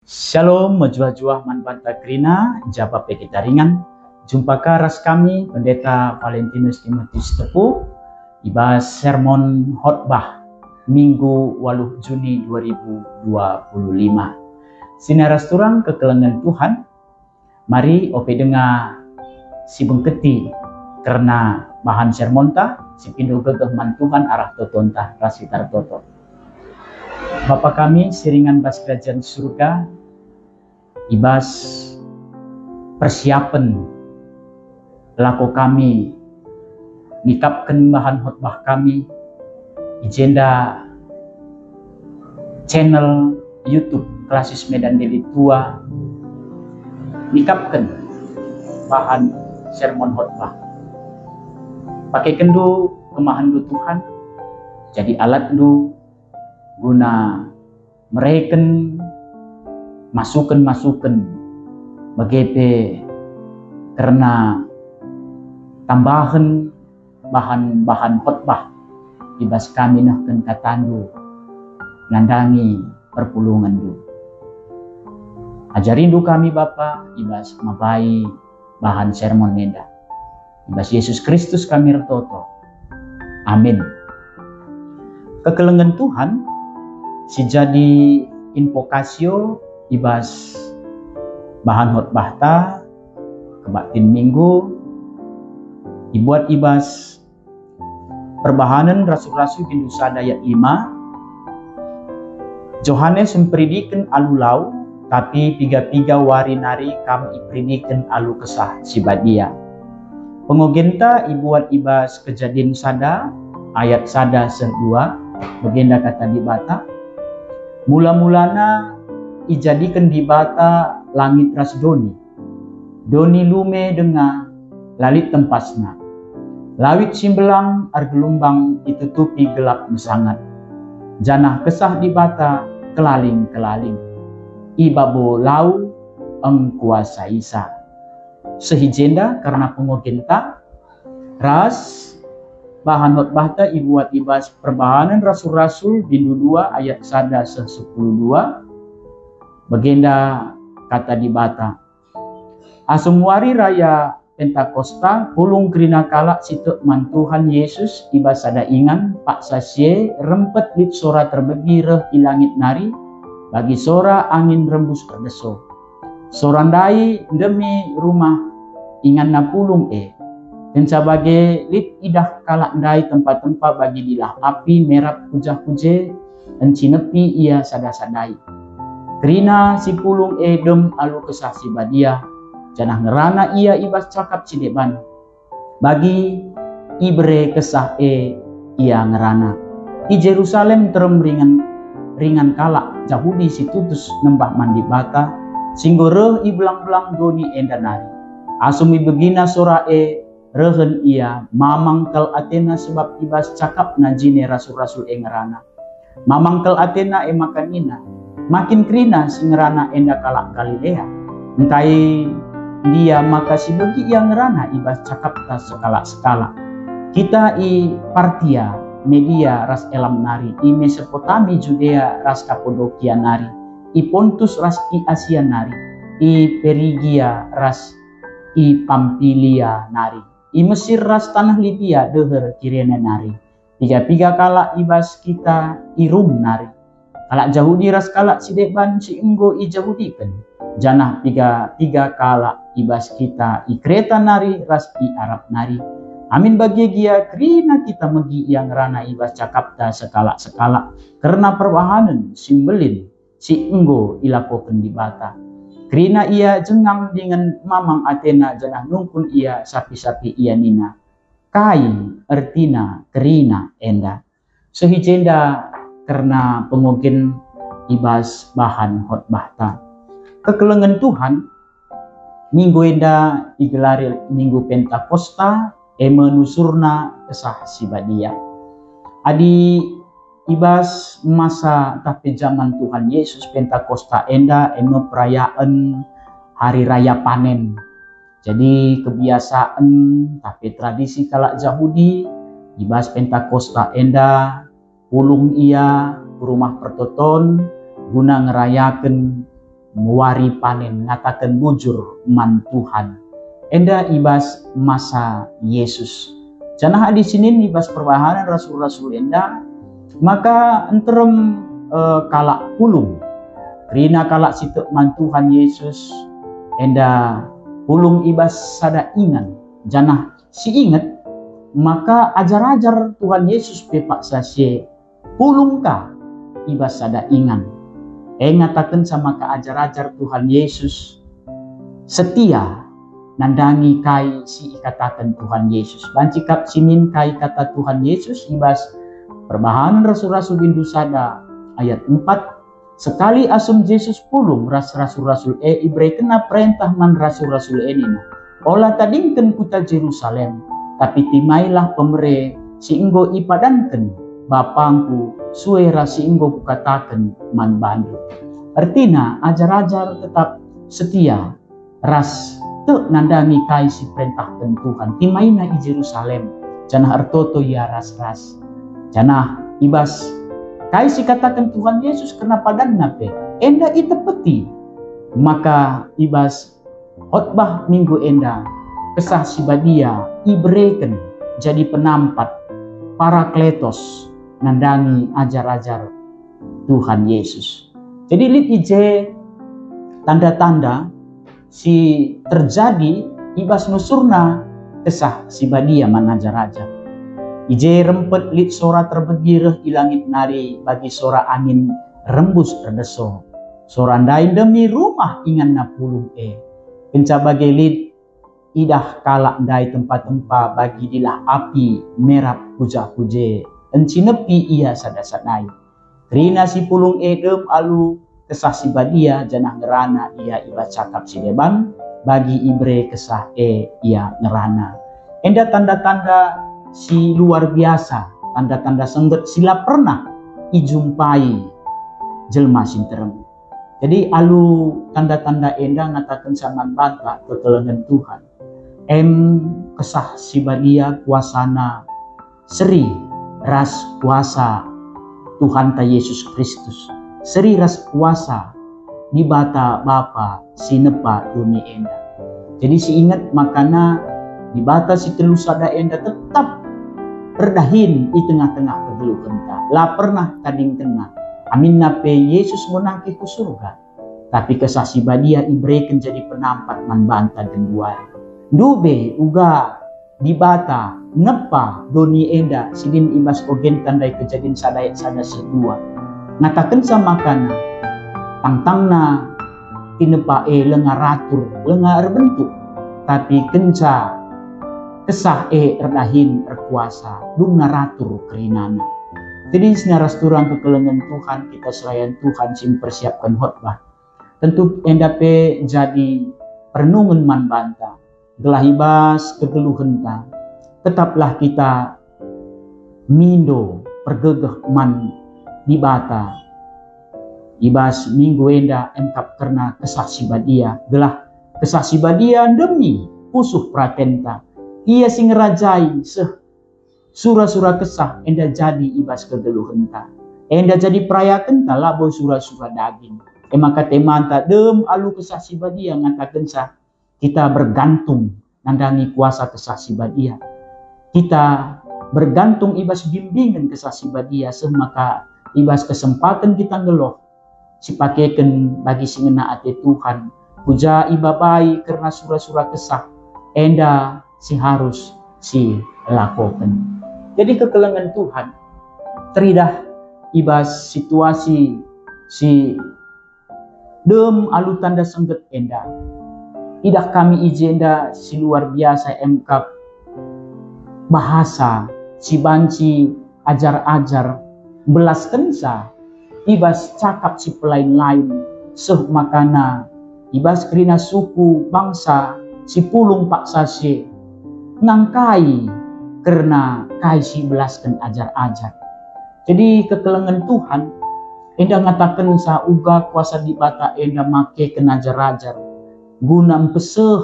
Shalom, majua-jua manfaat krina, japa kita ringan. Jumpa karas kami, Pendeta Valentinus Timotius Tepu, ibas sermon khotbah Minggu 8 Juni 2025. Sinaras turang kekelengan Tuhan, mari ope dengar si bengketi karena bahan sermon ta, si pindu gegehman Tuhan arah totonta rasitar toto. Bapa kami siringan bas kerajaan surga, ibas persiapan laku kami nikapkan bahan khotbah kami agenda channel YouTube Klasis Medan Deli Tua, nikapkan bahan sermon khotbah pakai kendu kemahan du Tuhan jadi alat du guna mereken masukan begitu karena tambahan bahan khotbah ibas kami nahkan katandu nandangi perpulungan du ajarin du kami Bapa ibas mabai bahan sermon meda ibas Yesus Kristus kami retoto amin. Kekelengan Tuhan si jadi invokasio ibas bahan khotbah ta kebatin minggu dibuat ibas perbahanan rasul-rasul di Nusa Dayat 5 Johannes mempredikan alulau tapi piga-piga wari nari kam ipredikan alu kesah si badia pengogenta ibuat ibas kejadian sada ayat sada serdua bagenda kata di bata mula-mulana ijadikan di bata langit ras doni lume denga lalit tempasna lawit simbelang argelumbang ditutupi gelap mesangat janah kesah di bata kelaling-kelaling ibabo lau engkuasa isa sehijenda karena pengogenta ras bahan khotbah ta ibuat ibas perbahanan rasul-rasul bindu 2 ayat sada 10 2 bagenda kata di bata asumwari raya Pentakosta pulung krina kalak situ mantuhan Yesus ibas sada ingan pak sasye rempet lit sora terbegi reh di langit nari bagi sora angin rembus terdeso sorandai demi rumah ingan na pulung dan sebagai lit idah kalak ndai tempat-tempat bagi dilah api merah pujah-puje dan cinepi ia sada-sadai krina si pulung dem alu kesah si badia janah ngerana ia ibas cakap cideban bagi ibre kesah ia ngerana i Jerusalem terem ringan kalak Yahudi si tutus nembah mandi bata singgore i belang-belang doni endanari asumi begina sora rehen ia mamangkel Athena sebab ibas cakap najine rasul-rasul ngerana mamangkel Athena makanina makin krina si ngerana enda kalak Galilea entai dia maka si begi yang ngerana ibas cakap ta sekala kita i Partia Media ras elam nari i Mesopotami Judea ras Kapodokia nari i Pontus ras i Asia nari i Perigia ras i Pampilia nari i Mesir ras tanah Libya deher Kirene nari tiga kalak ibas kita i Rum nari kalak Yahudi ras kalak si deban si enggo i Yahudikan janah tiga kalak ibas kita i Kreta nari ras i Arab nari amin bagi gia krina kita megi yang rana ibas cakapta sekala karena perbahanan simbelin si enggo ilakokan di bata krina ia jengang dengan mamang Athena janah nungkun ia sapi-sapi ia nina kai ertina kerina enda sehijenda karena pengogen ibas bahan khotbah ta kekelengan Tuhan minggu enda digelari minggu Pentakosta menusurna kesah si badia adi ibas masa tapi zaman Tuhan Yesus Pentakosta enda perayaan hari raya panen jadi kebiasaan tapi tradisi kalak Yahudi ibas Pentakosta enda pulung ia ke rumah pertoton guna ngerayakan muari panen ngatakan bujur man Tuhan. Enda ibas masa Yesus. Janah di sini ibas perbahanan rasul-rasul enda maka enterem kalak pulung. Rina kalak situ man Tuhan Yesus enda pulung ibas sada ingan. Janah si ingat maka ajar-ajar Tuhan Yesus pepak sasye pulung ka ibas sada ingan. Ngatakan sama ka ajar-ajar Tuhan Yesus setia nandangi kai si ikatakan Tuhan Yesus. Bancikap sinin kai kata Tuhan Yesus ibas perbahanan rasul-rasul bindu sada ayat 4. Sekali asum Yesus pulung rasul-rasul ibrei kena perintah man rasul-rasul ini. Olah tadingken kuta Jerusalem tapi timailah pemere si inggo ipadanken bapangku suera si inggo kukatakan man bandu. Artinya ajar-ajar tetap setia ras te nandangi kai si perintahkan Tuhan timaina i Jerusalem janah artoto ya ras-ras janah ibas kai si katakan Tuhan Yesus kena padan nape enda ita peti maka ibas khotbah minggu enda kesah si badia ibreken jadi penampat para kletos nandangi ajar-ajar Tuhan Yesus. Jadi lihat ije tanda-tanda si terjadi ibas nusurna kesah si badia manajar-ajar. Ije rempet lit sora terbegireh i langit nari bagi sora angin rembus terdeso. Sora ndain demi rumah ingan na pulung Kenca bagai lit idah kalak ndai tempat-tempat bagi dilah api merap puja-puje. Enci nepi ia sada-sadai. Rina si pulung dem alu kesah si badia janah ngerana ia iba cakap si deban bagi ibre kesah ia ngerana. Enda tanda-tanda si luar biasa, tanda-tanda sengget sila pernah ijumpai jelma sinterem. Jadi alu tanda-tanda enda ngatakan saman banta kekelengan Tuhan. Kesah si badia kuasana seri ras kuasa Tuhan ta Yesus Kristus. Seri ras kuasa di bata Bapa sinepa dunia enda. Jadi si ingat makana di bata si telu sada enda tetap berdahin di tengah-tengah kedelu kenta. La pernah kading kena. Amin nape Yesus menangki ku surga. Tapi kesah si badia ibreken jadi penampat man banta dan buari. Dube uga di bata nepa doni enda sidin ibas ogen tandai kejadian sadayat sada sedua. Ngatakan sama kana tangtangna tinepa lenga ratur lenga erbentuk tapi kenca kesah erdahin erkuasa dumna ratur kerinana. Jadi senaras turang kekelengan Tuhan kita selayan Tuhan sim persiapkan khotbah. Tentu endape jadi perenungan man banta. Gelah ibas kegelu henta. Tetaplah kita mindo pergegeh man di bata. Ibas minggu enda engkap karena kesah si badia. Gelah kesah si badia demi pusuh pratenta. Ia sing ngerajai sura-sura kesah enda jadi ibas kegelu henta. Enda jadi peraya kenta labo sura-sura daging. Maka temanta dem alu kesah si badia ngatakan sah. Kita bergantung nandangi kuasa kesah si badia. Kita bergantung ibas bimbingan kesah si badia semaka ibas kesempatan kita ngeloh si pakaikan bagi singena ate Tuhan. Puja ibabai karena sura-sura kesah enda si harus si lakukan. Jadi kekelengan Tuhan teridah ibas situasi si dem alu tanda sengget enda. Idah kami ijenda si luar biasa emkap bahasa si banci ajar-ajar belas kensa ibas cakap si pelain lain seh makana ibas kerina suku bangsa si pulung pak sasye ngangkai karena kai si belaskan ajar-ajar. Jadi kekelengan Tuhan enda ngatakan sa uga kuasa di bata enda make kenajar-ajar guna peseh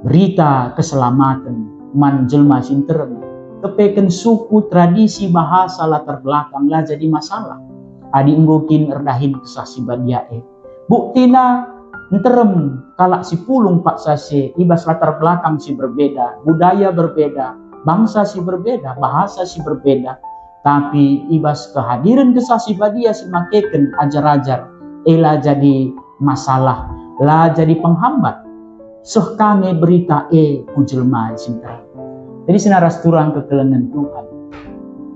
berita keselamatan man jelma sinterem kepeken suku tradisi bahasa latar belakang lah jadi masalah adi nggokin erdahin kesah si badia Buktina enterem kalak si pulung pak sase, ibas latar belakang si berbeda, budaya berbeda, bangsa si berbeda, bahasa si berbeda. Tapi ibas kehadiran kesah si badia si makeken ajar-ajar, ela jadi masalah, lah jadi penghambat. Soh kami berita kujelma cinta. Jadi sinaras turang kekelengan Tuhan.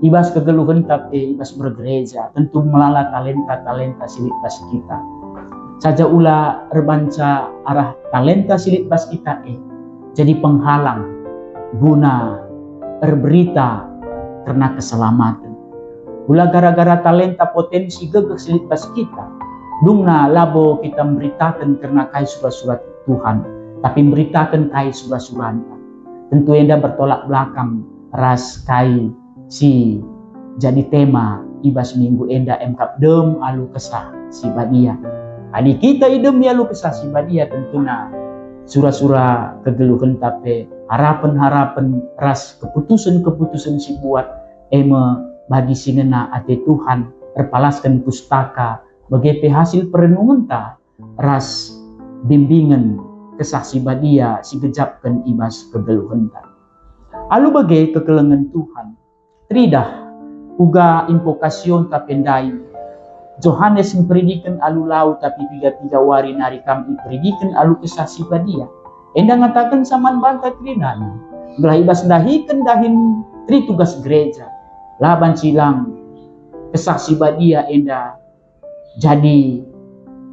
Ibas kegeluhan tapi ibas bergereja, tentu melala talenta-talenta silit bas kita. Saja ula rebanca arah talenta silit bas kita jadi penghalang guna berberita karena keselamatan. Ula gara-gara talenta potensi gegeh silit bas kita, dungna labo kita memberitakan karena kai surat-surat Tuhan, tapi memberitakan kai surat-surat. Tentu enda bertolak belakang ras kai si jadi tema ibas minggu enda emkap dem alu kesah si badia. Adi kita idem ya lu kesah si badia tentunya surah-surah kegeluhan tapi harapan-harapan ras keputusan-keputusan si buat bagi singena ate Tuhan terpalaskan pustaka bagi hasil perenungan ta ras bimbingan kesah si badia si gejapkan ibas kegeluhan ta. Alu bagi kekelengan Tuhan tridah uga invokasyon tapendai Johannes mempredikan alu lau tapi tiga wari nari kami predikan alu kesah si badia. Enda ngatakan saman banta trinana. Belah ibas dahikan dahin tri tugas gereja. Laban silang kesah si badia enda jadi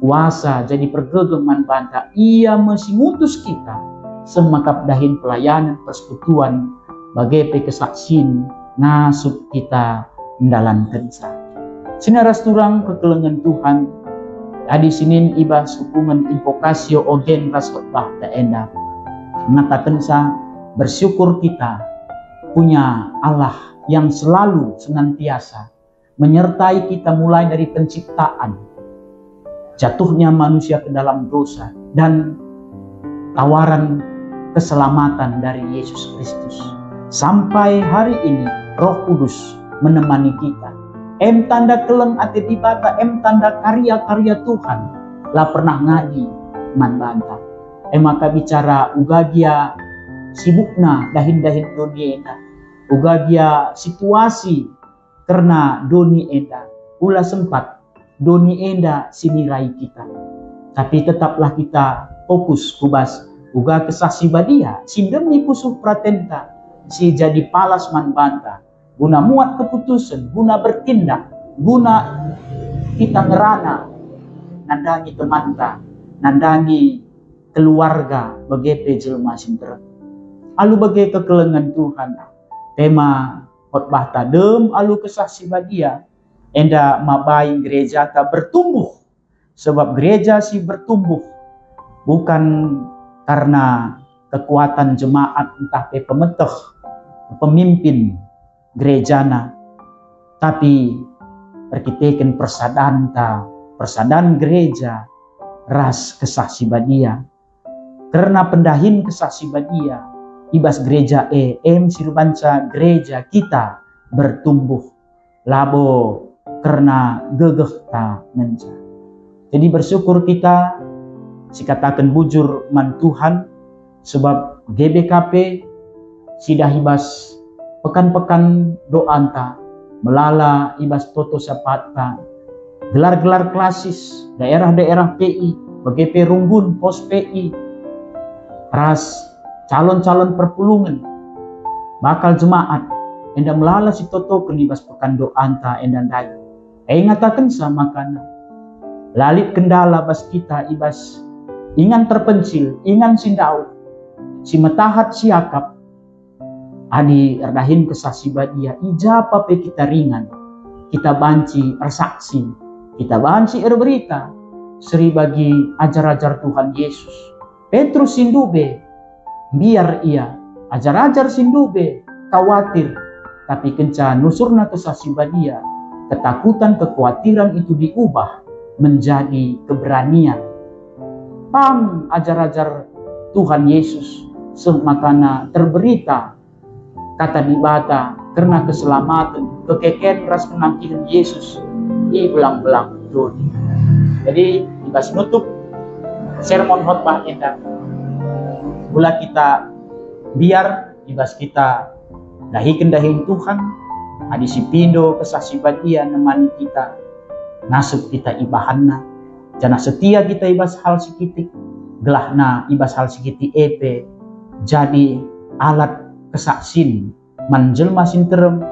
kuasa, jadi pergegeman banta. Ia mesti ngutus kita semakap dahin pelayanan persekutuan bagai kesaksian ngasuk kita mendalankan sa. Sinaras turang kekelengan Tuhan adi sinin ibas hukuman invokasio ogen ras khotbah ta enda mengatakan sa bersyukur kita punya Allah yang selalu senantiasa menyertai kita mulai dari penciptaan, jatuhnya manusia ke dalam dosa dan tawaran keselamatan dari Yesus Kristus sampai hari ini. Roh Kudus menemani kita. Tanda keleng ate dibata, tanda karya-karya Tuhan lah pernah ngaji man banta. Maka bicara ugagia sibukna dahin-dahin dunia enda, ugagia situasi karena doni enda, ulah sempat doni enda sinirai kita. Tapi tetaplah kita fokus kubas uga kesah si badia, sindemi pusuh pratenta, si jadi palas man banta. Guna muat keputusan, guna bertindak, guna kita ngerana, nandangi temanta, nandangi keluarga, bagai jelma sinter. Alu bagai kekelengan Tuhan, tema khotbah tadem, alu kesah si badia, enda mabai gereja ta bertumbuh, sebab gereja si bertumbuh, bukan karena kekuatan jemaat entah pemeteh, pemimpin, gerejana, tapi perkitekan persadaan gereja ras kesah si badia. Karena pendahin kesah si badia, ibas gereja sirubanca gereja kita bertumbuh labo karena gegeh ta menja. Jadi bersyukur kita sikatakan bujur man Tuhan sebab GBKP sidah ibas pekan-pekan doanta melala ibas toto sapata gelar-gelar klasis daerah-daerah PI bagai Runggun pos PI ras calon-calon perpulungan bakal jemaat enda melala si toto kenibas pekan doanta enda dai ngatakan sama kana lalit kendala bas kita ibas ingan terpencil ingan sindau si metahat siakap adi erdahin kesah si badia ijapa pe kita ringan kita banci ersaksi kita banci erberita seri bagi ajar-ajar Tuhan Yesus Petrus sindube biar ia ajar-ajar sindube khawatir tapi kenca nusurna kesah si badia ketakutan kekhawatiran itu diubah menjadi keberanian pam ajar-ajar Tuhan Yesus semakana terberita kata dibata karena keselamatan kekeken ras penampilan Yesus belang-belang doni. Jadi ibas nutup sermon khotbah enda. Mula kita biar ibas kita dahikan Tuhan, adisi pindo kesaksi badia nemani kita, nasib kita ibahanna, jana setia kita ibas hal sekitik, gelahna ibas hal sekitik epe, jadi alat kesaksin, manjelma sinterem,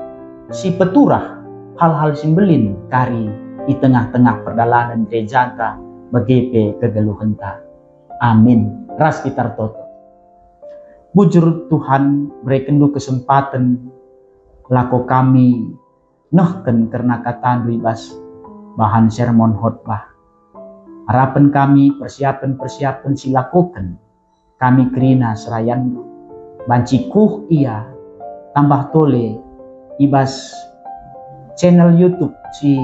si peturah, hal-hal simbelin kari di tengah-tengah perdalanan gerejanta, begepe kegeluhenta. Amin. Ras kita toto. Bujur Tuhan berikan kesempatan lako kami nehken karena kata ibas bahan sermon khotbah. Harapan kami persiapan silakukan kami kerina serayandu bancikuh ia tambah tole ibas channel YouTube si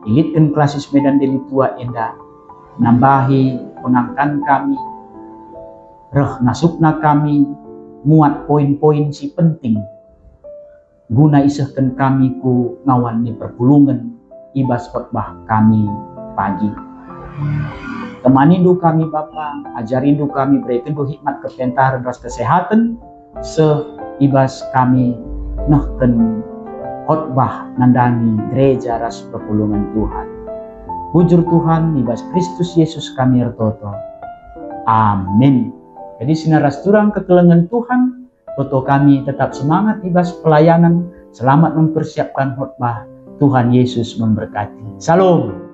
Ilitkan Klasis Medan Deli Tua enda nambahi pengangkan kami reh nasukna kami muat poin-poin si penting guna isahkan kami ku ngawan ni perpulungan ibas khotbah kami pagi. Temanindu kami Bapa, ajarindu kami berikan hikmat kepentaran ras kesehatan ibas kami nahken khotbah nandangi gereja ras perpulungan Tuhan. Bujur Tuhan ibas Kristus Yesus kami ertoto. Amin. Jadi sinaras turang kekelengan Tuhan, toto kami tetap semangat ibas pelayanan, selamat mempersiapkan khotbah. Tuhan Yesus memberkati. Salam.